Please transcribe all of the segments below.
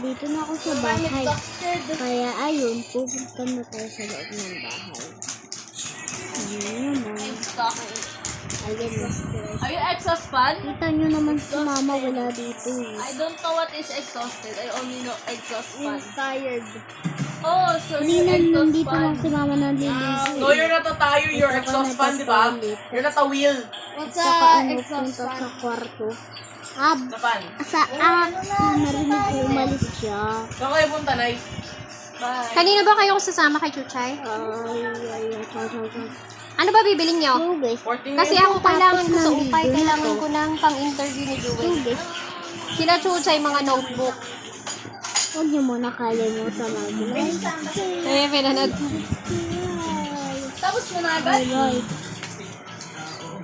Nandito na ako sa bahay. Kaya ayun, pupunta na tayo sa loob ng bahay. Ayun naman. Ayun na. Are you exhaust fan? Kita nyo naman si mama wala dito. I don't know what is exhausted. I only know exhaust fan. Tired. Oh, so Kanina exhaust nandito fan. lang si mama nandito. No, you're not a tire, you're exhaust fan, di ba? You're not a wheel. What's Saka exhaust punta fan? sa kwarto. Sa fan. Sa narinig ko umalis siya. Saan kayo punta, Nay? Bye. Kanina ba kayo sasama kay Chuchay? Ano ba bibiling nyo? So guys, 14 Kasi minutes. ako kailangan ko sa Tapos upay, nandito kailangan na ko ng pang-interview ni so Jewel. guys, Sila Chuchay, mga notebook. huwag nyo muna kalimutan mag-like. Eh, pinanood. Tapos mo na agad?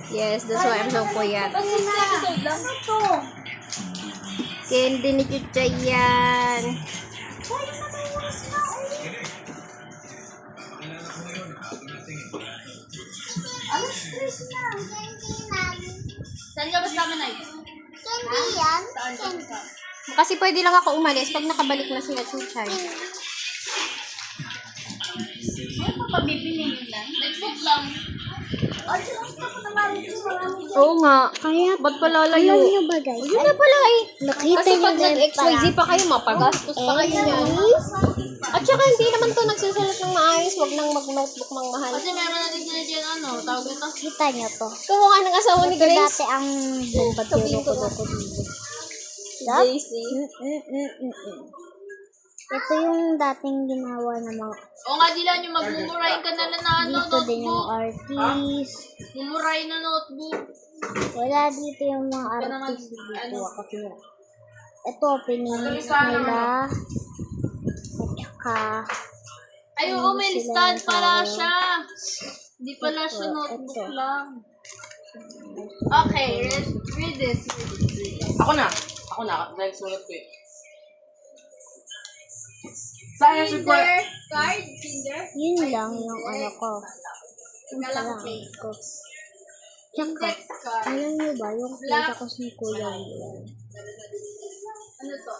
Yes, that's why I'm so puyat. Ba't 6 episode lang? Candy ni Chuchay yan. Saan ka ba sa amin, Nay? Candy yan? Saan ka? Kasi pwede lang ako umalis pag nakabalik na sila Chuchay. Ano pa pabibili yun lang? Notebook lang. Oo nga. Kaya, Ba't pala alam layo? nyo ba guys? Yun na pala eh. Nakita Kasi nyo pag din nag-XYZ pa kayo, mapagastos pa kayo yan. At saka hindi naman to nagsusulat ng maayos. Wag nang mag-notebook ng mahal. Kasi meron natin sila dyan, ano, tawag ito. Kita nyo to. Kumukha ng asawa ni Ito Grace. dati ang bumbadero ko dito. JC. Ito yung dating ginawa ng mga O nga, Dylan, yung magmumurahin ka na lang na ano, dito din yung notebook. artist. Mumurahin na notebook. Wala dito yung mga artist dito. Kasi ito, pininis nila. At saka, Ay, oo, may Sila listahan yung pala tao. siya. Hindi pala siya Ito, notebook ito. lang. Okay, read this. Ako na. Dahil sulat ko eh. Science report. Card, Kinder. yun lang yung ano ko. Yung Galaxy. kailangan ko. Tsaka, Index card. alam nyo ba, yung kita ko sa kulay yun. Ano to?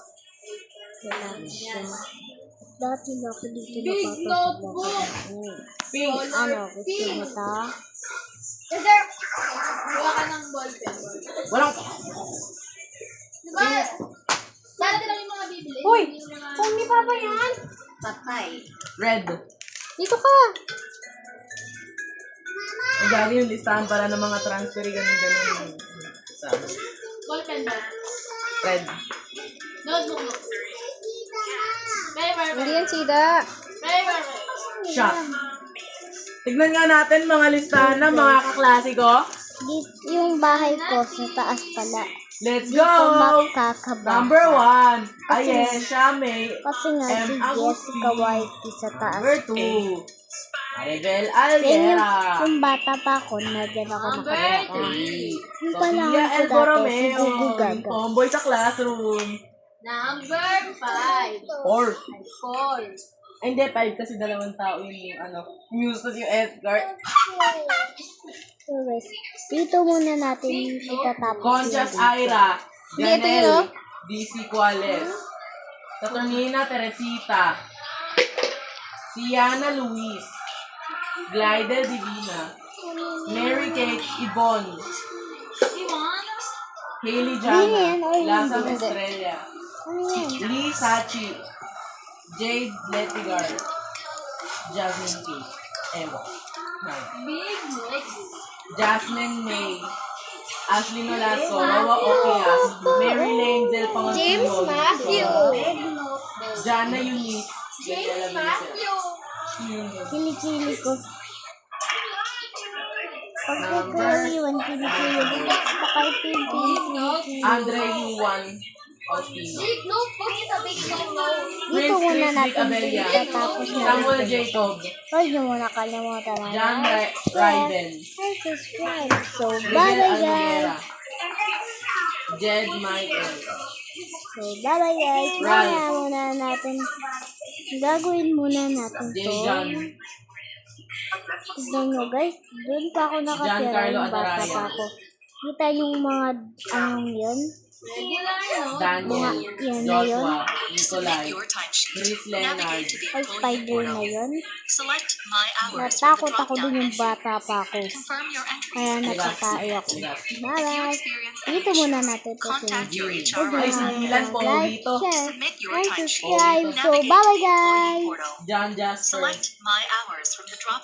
Wala siya. Dati na ako dito Big notebook. Pink. Ano, gusto mo ta? Kinder, gawa ka ng ballpen. Walang... Diba? Sana lang yung mga bibili. Hoy! Yung mga... Kung ni Papa yan. Patay. Red. Dito ka. Ang gagi yung listahan para ng mga transfer, ganun. Sa Ballpen ba? red. Notebook mo. Paper. Hindi yan sida. Paper. Shot. Tignan nga natin mga listahan na mga kaklasiko. Dito yung bahay ko sa taas pala. Let's go! Dito makakabahay. Number 1. Ayesha May. Kasi nga si M. Jessica Whitey sa taas. Number 2. Maribel Yan yung, Alvera. yung bata pa ako, nagyan ako Number nakabata. 3. Yung pala Sofia ako El dati, si Borromeo. Gugu Gaga. Tomboy sa classroom. Number 5. Or, 4. ay hindi, 5 kasi dalawang tao yung ano, Muse yung Edgar. So guys, dito muna natin itatapos Conchas yung Ira. Hindi, ito yun, oh. DC Cuales. Saturnina Teresita. Siana Luis. Glidel Divina. Mary Kate Ibon. Iwan. Hailey Hindi yan, Jana. or Laza hindi. Estrella. Ano yan? Lee Sachi. Jade Letigar. Jasmine K. Emma. Big mix. Jasmine May. Ashley Nolaso. Noah Okias. Mary Lane Del Pangasinan. James Matthew. Big notebook. Jana Eunice. James Matthew. Chili-chili ko. Pag nagkaiwan, chili-chili ko. Pakay chili-chili. Andre Yuan. Faustino. Big notebook is a big notebook. Dito muna Chris natin Abella. itatapos na Samuel natin. Jacob. Huwag nyo muna kalimutan na John like, Raiden. and subscribe. So, Miguel bye-bye Almera. guys. Jed Michael. So, bye-bye guys. Ralph. Maya muna natin. Gagawin muna natin J. to. John. Tignan nyo guys. Doon pa ako nakatira Giancarlo yung bata Adaraya. pa ako. Kita yung mga, anong yun? Regular, no? Daniel. Mga, yan na yun. Joshua. Nicolai, your timesheet. Chris Leonard, Navigate to the Ay, employee spider na portal. yun. Select My Hours from the Natakot ako drop-down din yung menu. bata pa ako. Confirm your entries. Kaya and nagkatae submit. ako. If you Bye-bye. experience any Dito muna issues, natin ito contact your Ay, HR si Dylan po like, dito. share, Submit your and timesheet. subscribe. So, Navigate to bye-bye the employee guys! portal. John Jasper. Select My Hours from the drop